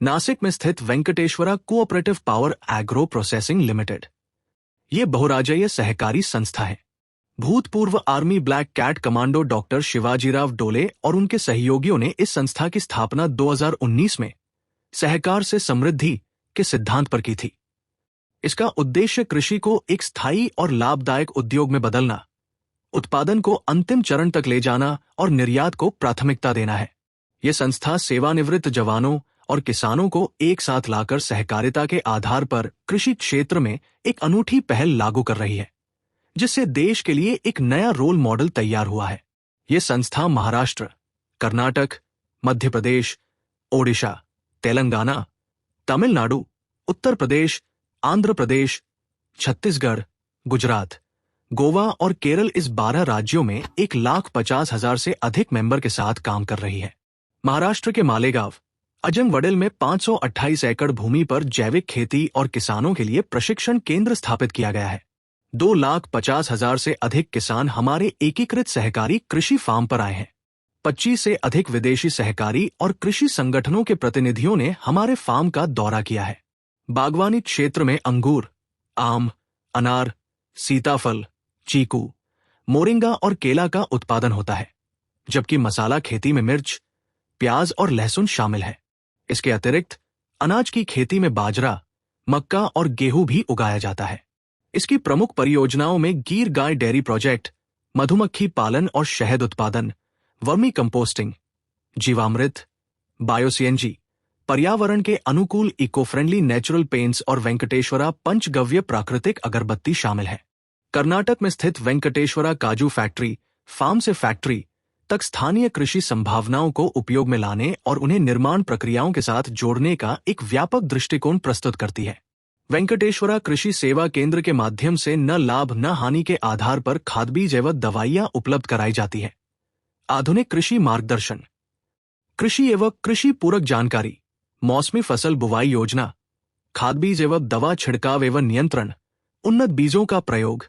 नासिक में स्थित Venkateshwara cooperative power agro processing limited. ये बहुराज्यीय सहकारी संस्था है। भूतपूर्व army black cat commando doctor Shivajirao Dole और उनके सहयोगियों ने इस संस्था की स्थापना 2019 में सहकार से समृद्धि के सिद्धांत पर की थी। इसका उद्देश्य कृषि को एक स्थायी और लाभदायक उद्योग में बदलना, उत्पादन को अंतिम चरण तक ले जाना और निर्यात को प्राथमिकता देना है। यह संस्था सेवानिवृत्त जवानों और किसानों को एक साथ लाकर सहकारिता के आधार पर कृषि क्षेत्र में एक अनूठी पहल लागू कर रही है, जिससे देश के लिए एक नया रोल मॉडल तैयार हुआ है। यह संस्था महाराष्ट्र, कर्नाटक, मध्य प्रदेश, ओडिशा, तेलंगाना, तमिलनाडु, उत्तर प्रदेश, आंध्र प्रदेश, छत्तीसगढ़, गुजरात, गोवा और केरल इस 12 राज्यों में 1,50,000 से अधिक मेंबर के साथ काम कर रही है। महाराष्ट्र के मालेगांव, अजंगवडिल में 528 एकड़ भूमि पर जैविक खेती और किसानों के लिए प्रशिक्षण केंद्र स्थापित किया गया है। 2,50,000 से अधिक किसान हमारे एकीकृत सहकारी कृषि फार्म पर आए हैं। 25 से अधिक विदेशी सहकारी और कृषि संगठनों के प्रतिनिधियों ने हमारे फार्म का दौरा किया है। बागवानी क्षेत्र में अंगूर, आम, अनार, सीताफल, चीकू, मोरिंगा और केला का उत्पादन होता है, जबकि मसाला खेती में मिर्च, प्याज और लहसुन शामिल है। इसके अतिरिक्त अनाज की खेती में बाजरा, मक्का और गेहूं भी उगाया जाता है। इसकी प्रमुख परियोजनाओं में गीर गाय डेयरी प्रोजेक्ट, मधुमक्खी पालन और शहद उत्पादन, वर्मी कंपोस्टिंग, जीवामृत, बायोसीएनजी, पर्यावरण के अनुकूल इको फ्रेंडली नेचुरल पेंट्स और वेंकटेश्वरा पंचगव्य प्राकृतिक अगरबत्ती शामिल है। कर्नाटक में स्थित वेंकटेश्वरा काजू फैक्ट्री फार्म से फैक्ट्री तक स्थानीय कृषि संभावनाओं को उपयोग में लाने और उन्हें निर्माण प्रक्रियाओं के साथ जोड़ने का एक व्यापक दृष्टिकोण प्रस्तुत करती है। वेंकटेश्वरा कृषि सेवा केंद्र के माध्यम से न लाभ न हानि के आधार पर खाद बीज एवं दवाइयां उपलब्ध कराई जाती है। आधुनिक कृषि मार्गदर्शन, कृषि एवं कृषि पूरक जानकारी, मौसमी फसल बुवाई योजना, खाद बीज एवं दवा छिड़काव एवं नियंत्रण, उन्नत बीजों का प्रयोग,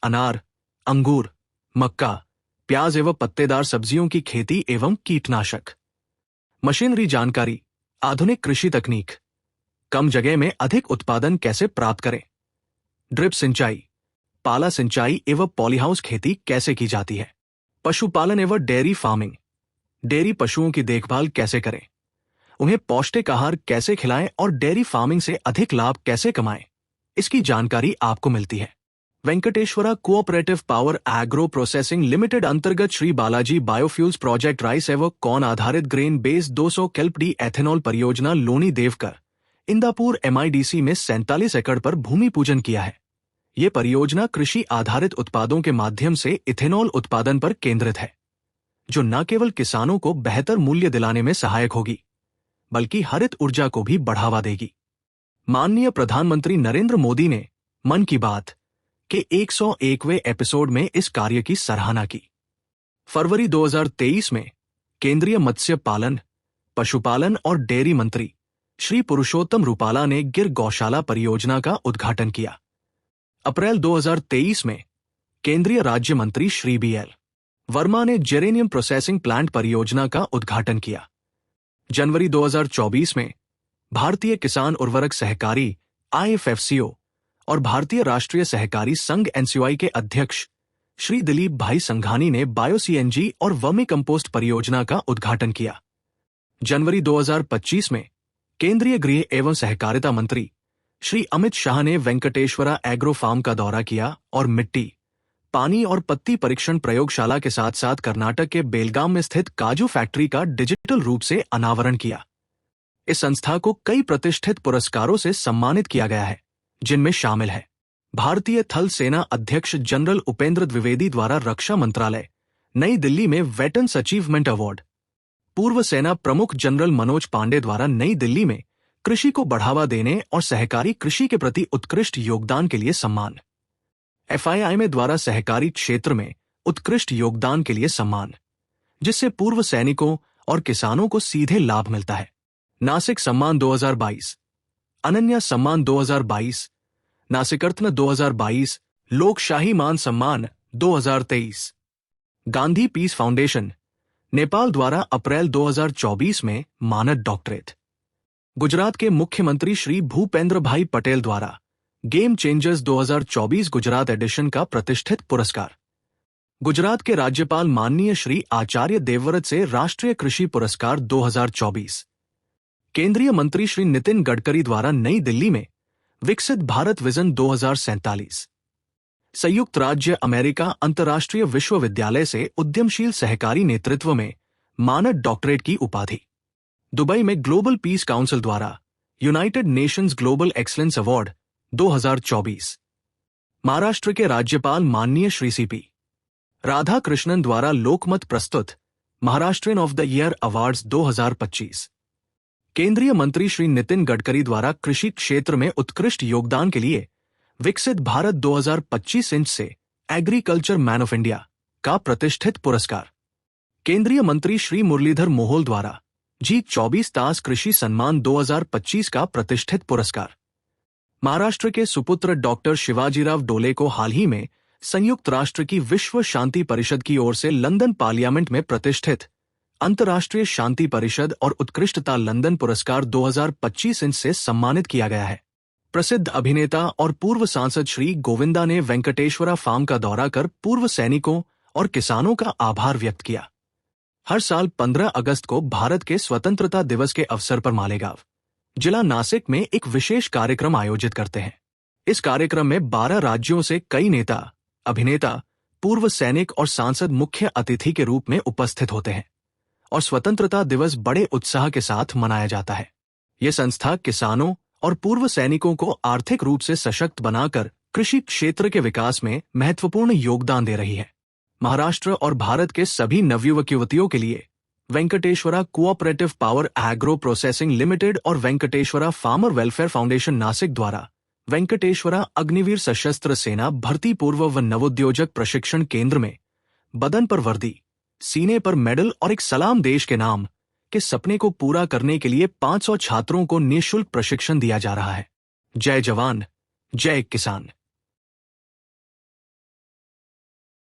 अनार, अंगूर, मक्का, प्याज एवं पत्तेदार सब्जियों की खेती एवं कीटनाशक, मशीनरी जानकारी, आधुनिक कृषि तकनीक, कम जगह में अधिक उत्पादन कैसे प्राप्त करें, ड्रिप सिंचाई, पाला सिंचाई एवं पॉलीहाउस खेती कैसे की जाती है, पशुपालन एवं डेयरी फार्मिंग, डेयरी पशुओं की देखभाल कैसे करें, उन्हें पौष्टिक आहार कैसे खिलाएं और डेयरी फार्मिंग से अधिक लाभ कैसे कमाएं, इसकी जानकारी आपको मिलती है। Venkateshwara cooperative power agro processing limited अंतर्गत Shri Balaji biofuels project rice एवं कॉर्न आधारित ग्रेन बेस्ड 200 केल्पडी एथेनॉल परियोजना लोनी देवकर, इंदापुर MIDC में 47 एकड़ पर भूमि पूजन किया है। ये परियोजना कृषि आधारित उत्पादों के माध्यम से इथेनॉल उत्पादन पर केंद्रित है, जो न केवल किसानों को बेहतर मूल्य दिलाने में सहायक होगी, बल्कि हरित ऊर्जा को भी बढ़ावा देगी। माननीय प्रधानमंत्री नरेंद्र मोदी ने मन की बात के 101वें एपिसोड में इस कार्य की सराहना की। फरवरी 2023 में केंद्रीय मत्स्य पालन, पशुपालन और डेयरी मंत्री श्री पुरुषोत्तम रूपाला ने गिर गौशाला परियोजना का उद्घाटन किया। अप्रैल 2023 में केंद्रीय राज्य मंत्री श्री BL वर्मा ने जेरेनियम प्रोसेसिंग प्लांट परियोजना का उद्घाटन किया। जनवरी 2024 में भारतीय किसान उर्वरक सहकारी IFFCO और भारतीय राष्ट्रीय सहकारी संघ NCOI के अध्यक्ष श्री दिलीप भाई संघानी ने बायो-CNG और वर्मी कंपोस्ट परियोजना का उद्घाटन किया। जनवरी 2025 में केंद्रीय गृह एवं सहकारिता मंत्री श्री अमित शाह ने वेंकटेश्वरा एग्रो फार्म का दौरा किया और मिट्टी, पानी और पत्ती परीक्षण प्रयोगशाला के साथ साथ कर्नाटक के बेलगाम में स्थित काजू फैक्ट्री का डिजिटल रूप से अनावरण किया। इस संस्था को कई प्रतिष्ठित पुरस्कारों से सम्मानित किया गया है, जिनमें शामिल है भारतीय थल सेना अध्यक्ष जनरल उपेंद्र द्विवेदी द्वारा रक्षा मंत्रालय, नई दिल्ली में वेटरन्स अचीवमेंट अवार्ड, पूर्व सेना प्रमुख जनरल मनोज पांडे द्वारा नई दिल्ली में कृषि को बढ़ावा देने और सहकारी कृषि के प्रति उत्कृष्ट योगदान के लिए सम्मान, FII में द्वारा सहकारी क्षेत्र में उत्कृष्ट योगदान के लिए सम्मान, जिससे पूर्व सैनिकों और किसानों को सीधे लाभ मिलता है, नासिक सम्मान 2022, अनन्या सम्मान 2022, नासिकरत्न 2022, लोकशाही मान सम्मान 2023, गांधी पीस फाउंडेशन नेपाल द्वारा अप्रैल 2024 में मानद डॉक्टरेट, गुजरात के मुख्यमंत्री श्री भूपेंद्र भाई पटेल द्वारा गेम चेंजर्स 2024 गुजरात एडिशन का प्रतिष्ठित पुरस्कार। गुजरात के राज्यपाल माननीय श्री आचार्य देवव्रत से राष्ट्रीय कृषि पुरस्कार 2024। केंद्रीय मंत्री श्री नितिन गडकरी द्वारा नई दिल्ली में विकसित भारत विजन 2047। संयुक्त राज्य अमेरिका अंतर्राष्ट्रीय विश्वविद्यालय से उद्यमशील सहकारी नेतृत्व में मानद डॉक्टरेट की उपाधि। दुबई में ग्लोबल पीस काउंसिल द्वारा United Nations global excellence award 2024। Maharashtra के राज्यपाल माननीय श्री सीपी राधाकृष्णन द्वारा लोकमत प्रस्तुत Maharashtrian of the year awards 2025। केंद्रीय मंत्री श्री नितिन गडकरी द्वारा कृषि क्षेत्र में उत्कृष्ट योगदान के लिए विकसित भारत 2025 इंच से एग्रीकल्चर मैन ऑफ इंडिया का प्रतिष्ठित पुरस्कार। केंद्रीय मंत्री श्री मुरलीधर मोहोल द्वारा जी 24 तास कृषि सम्मान 2025 का प्रतिष्ठित पुरस्कार। महाराष्ट्र के सुपुत्र डॉक्टर शिवाजीराव डोले को हाल ही में संयुक्त राष्ट्र की विश्व शांति परिषद की ओर से लंदन पार्लियामेंट में प्रतिष्ठित अंतर्राष्ट्रीय शांति परिषद और उत्कृष्टता लंदन पुरस्कार 2025 इंच से सम्मानित किया गया है। प्रसिद्ध अभिनेता और पूर्व सांसद श्री गोविंदा ने वेंकटेश्वरा फार्म का दौरा कर पूर्व सैनिकों और किसानों का आभार व्यक्त किया। हर साल 15 अगस्त को भारत के स्वतंत्रता दिवस के अवसर पर मालेगांव जिला नासिक में एक विशेष कार्यक्रम आयोजित करते हैं। इस कार्यक्रम में 12 राज्यों से कई नेता, अभिनेता, पूर्व सैनिक और सांसद मुख्य अतिथि के रूप में उपस्थित होते हैं और स्वतंत्रता दिवस बड़े उत्साह के साथ मनाया जाता है। यह संस्था किसानों और पूर्व सैनिकों को आर्थिक रूप से सशक्त बनाकर कृषि क्षेत्र के विकास में महत्वपूर्ण योगदान दे रही है। महाराष्ट्र और भारत के सभी नवयुवक युवतियों के लिए Venkateshwara cooperative power agro processing limited और Venkateshwara farmer welfare foundation Nashik द्वारा वेंकटेश्वरा अग्निवीर सशस्त्र सेना भर्ती पूर्व व नवोद्योजक प्रशिक्षण केंद्र में बदन पर वर्दी, सीने पर मेडल और एक सलाम देश के नाम के सपने को पूरा करने के लिए 500 छात्रों को निःशुल्क प्रशिक्षण दिया जा रहा है। जय जवान, जय किसान।